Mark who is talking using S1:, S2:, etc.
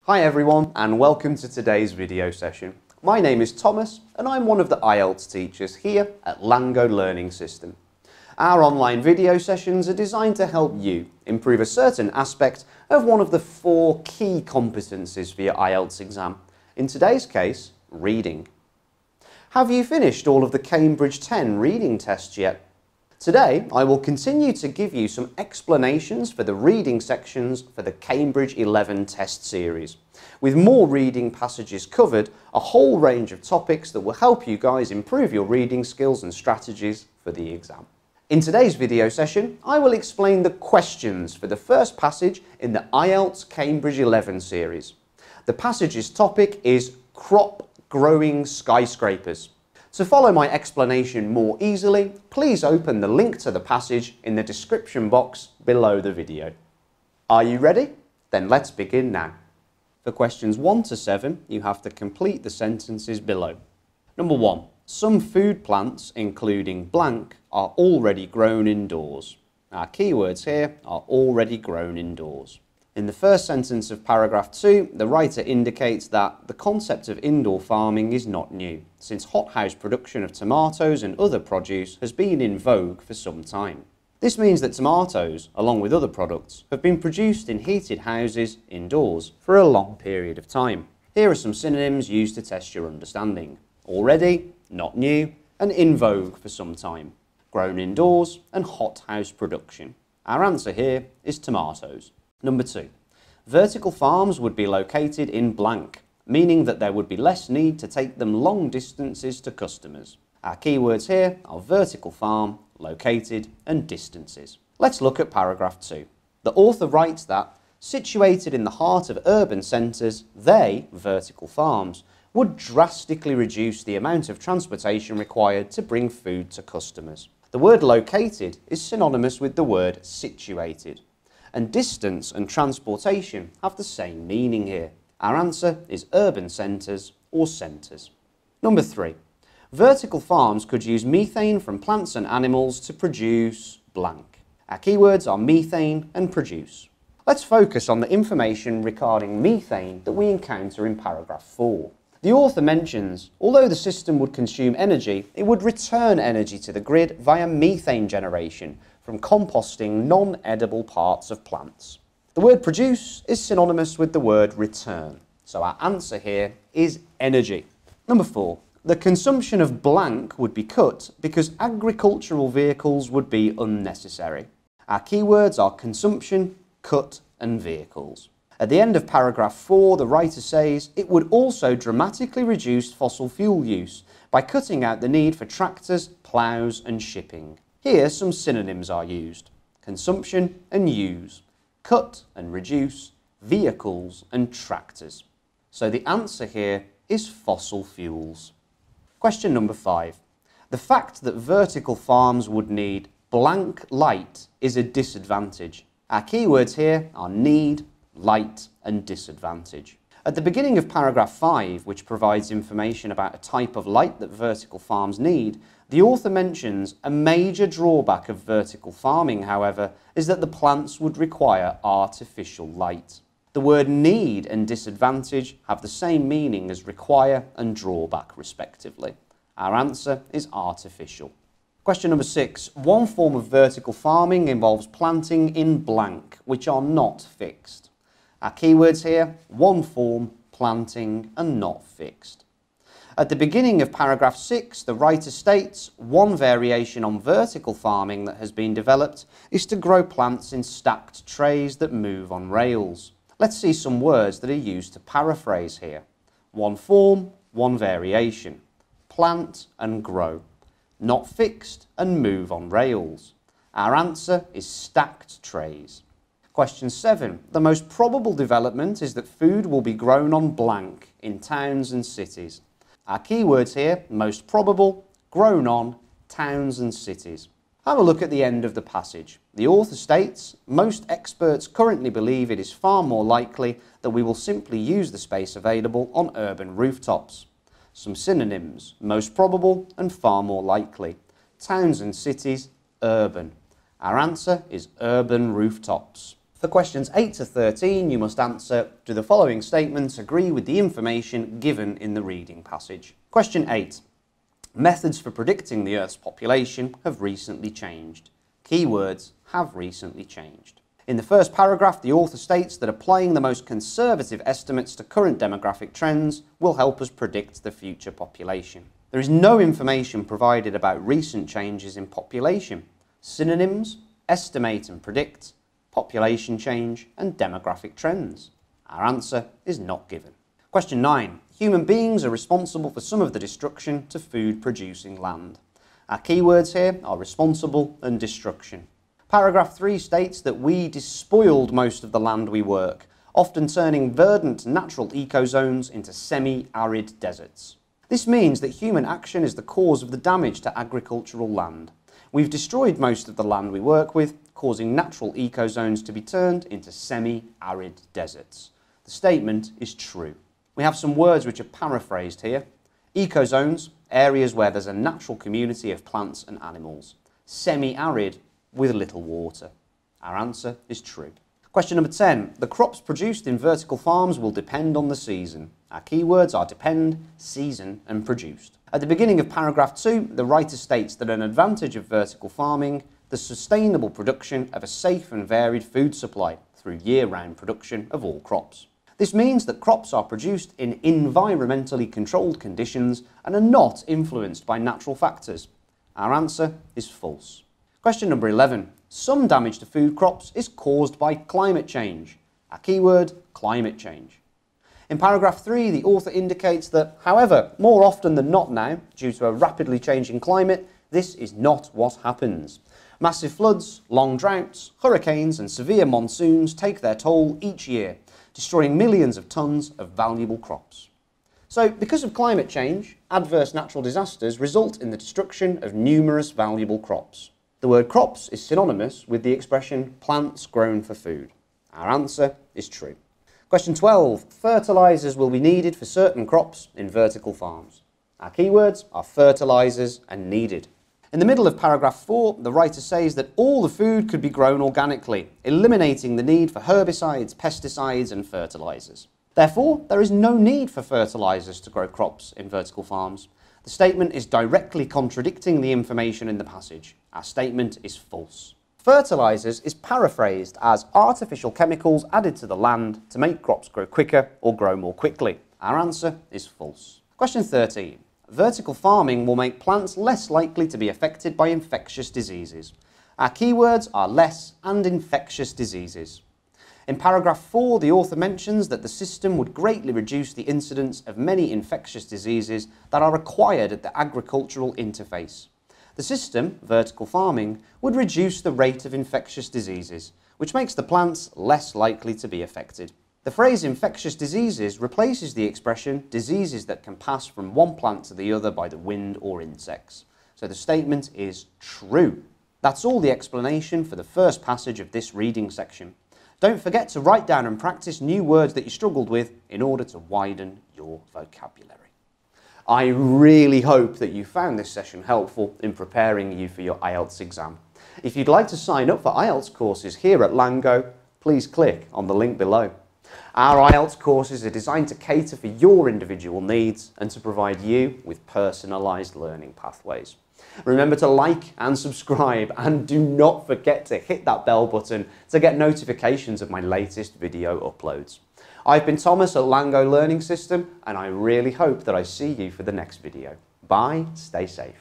S1: Hi everyone and welcome to today's video session. My name is Thomas and I'm one of the IELTS teachers here at LangGo Learning System. Our online video sessions are designed to help you improve a certain aspect of one of the 4 key competencies for your IELTS exam. In today's case, reading. Have you finished all of the Cambridge 10 reading tests yet? Today, I will continue to give you some explanations for the reading sections for the Cambridge 11 test series. With more reading passages covered, a whole range of topics that will help you guys improve your reading skills and strategies for the exam. In today's video session, I will explain the questions for the first passage in the IELTS Cambridge 11 series. The passage's topic is crop growing skyscrapers. To follow my explanation more easily, please open the link to the passage in the description box below the video. Are you ready? Then let's begin now. For questions 1 to 7, you have to complete the sentences below. Number 1. Some food plants, including blank, are already grown indoors. Our keywords here are already grown indoors. In the first sentence of paragraph 2, the writer indicates that the concept of indoor farming is not new, since hothouse production of tomatoes and other produce has been in vogue for some time. This means that tomatoes, along with other products, have been produced in heated houses indoors for a long period of time. Here are some synonyms used to test your understanding. Already, not new, and in vogue for some time. Grown indoors and hothouse production. Our answer here is tomatoes. Number 2. Vertical farms would be located in blank, meaning that there would be less need to take them long distances to customers. Our keywords here are vertical farm, located and distances. Let's look at paragraph 2. The author writes that, situated in the heart of urban centres, they, vertical farms, would drastically reduce the amount of transportation required to bring food to customers. The word located is synonymous with the word situated. And distance and transportation have the same meaning here. Our answer is urban centres or centres. Number 3. Vertical farms could use methane from plants and animals to produce blank. Our keywords are methane and produce. Let's focus on the information regarding methane that we encounter in paragraph 4. The author mentions, although the system would consume energy, it would return energy to the grid via methane generation from composting non-edible parts of plants. The word produce is synonymous with the word return, so our answer here is energy. Number 4. The consumption of blank would be cut because agricultural vehicles would be unnecessary. Our keywords are consumption, cut and vehicles. At the end of paragraph 4, the writer says it would also dramatically reduce fossil fuel use by cutting out the need for tractors, ploughs and shipping. Here some synonyms are used: consumption and use, cut and reduce, vehicles and tractors. So the answer here is fossil fuels. Question number 5. The fact that vertical farms would need blank light is a disadvantage. Our keywords here are need, light and disadvantage. At the beginning of paragraph 5, which provides information about a type of light that vertical farms need, the author mentions a major drawback of vertical farming, however, is that the plants would require artificial light. The word need and disadvantage have the same meaning as require and drawback, respectively. Our answer is artificial. Question number 6. One form of vertical farming involves planting in blank, which are not fixed. Our keywords here, one form, planting and not fixed. At the beginning of paragraph 6, the writer states, one variation on vertical farming that has been developed is to grow plants in stacked trays that move on rails. Let's see some words that are used to paraphrase here. One form, one variation. Plant and grow. Not fixed and move on rails. Our answer is stacked trays. Question 7. The most probable development is that food will be grown on blank in towns and cities. Our keywords here, most probable, grown on, towns and cities. Have a look at the end of the passage. The author states, most experts currently believe it is far more likely that we will simply use the space available on urban rooftops. Some synonyms, most probable and far more likely. Towns and cities, urban. Our answer is urban rooftops. For questions 8 to 13, you must answer, do the following statements agree with the information given in the reading passage? Question 8. Methods for predicting the Earth's population have recently changed. Keywords have recently changed. In the first paragraph, the author states that applying the most conservative estimates to current demographic trends will help us predict the future population. There is no information provided about recent changes in population. Synonyms, estimate and predict, population change, and demographic trends. Our answer is not given. Question 9. Human beings are responsible for some of the destruction to food-producing land. Our keywords here are responsible and destruction. Paragraph 3 states that we despoiled most of the land we work, often turning verdant natural ecozones into semi-arid deserts. This means that human action is the cause of the damage to agricultural land. We've destroyed most of the land we work with, causing natural ecozones to be turned into semi-arid deserts. The statement is true. We have some words which are paraphrased here. Ecozones, areas where there's a natural community of plants and animals. Semi-arid, with little water. Our answer is true. Question number 10. The crops produced in vertical farms will depend on the season. Our keywords are depend, season, and produced. At the beginning of paragraph 2, the writer states that an advantage of vertical farming, the sustainable production of a safe and varied food supply through year-round production of all crops. This means that crops are produced in environmentally controlled conditions and are not influenced by natural factors. Our answer is false. Question number 11. Some damage to food crops is caused by climate change. Our keyword, climate change. In paragraph 3, the author indicates that, however, more often than not now, due to a rapidly changing climate, this is not what happens. Massive floods, long droughts, hurricanes and severe monsoons take their toll each year, destroying millions of tons of valuable crops. So, because of climate change, adverse natural disasters result in the destruction of numerous valuable crops. The word crops is synonymous with the expression plants grown for food. Our answer is true. Question 12. Fertilisers will be needed for certain crops in vertical farms. Our keywords are fertilisers and needed. In the middle of paragraph 4, the writer says that all the food could be grown organically, eliminating the need for herbicides, pesticides and fertilisers. Therefore, there is no need for fertilisers to grow crops in vertical farms. The statement is directly contradicting the information in the passage. Our statement is false. Fertilisers is paraphrased as artificial chemicals added to the land to make crops grow quicker or grow more quickly. Our answer is false. Question 13. Vertical farming will make plants less likely to be affected by infectious diseases. Our keywords are less and infectious diseases. In paragraph 4, the author mentions that the system would greatly reduce the incidence of many infectious diseases that are acquired at the agricultural interface. The system, vertical farming, would reduce the rate of infectious diseases, which makes the plants less likely to be affected. The phrase infectious diseases replaces the expression diseases that can pass from one plant to the other by the wind or insects. So the statement is true. That's all the explanation for the first passage of this reading section. Don't forget to write down and practice new words that you struggled with in order to widen your vocabulary. I really hope that you found this session helpful in preparing you for your IELTS exam. If you'd like to sign up for IELTS courses here at LangGo, please click on the link below. Our IELTS courses are designed to cater for your individual needs and to provide you with personalised learning pathways. Remember to like and subscribe, and do not forget to hit that bell button to get notifications of my latest video uploads. I've been Thomas at LangGo Learning System, and I really hope that I see you for the next video. Bye, stay safe.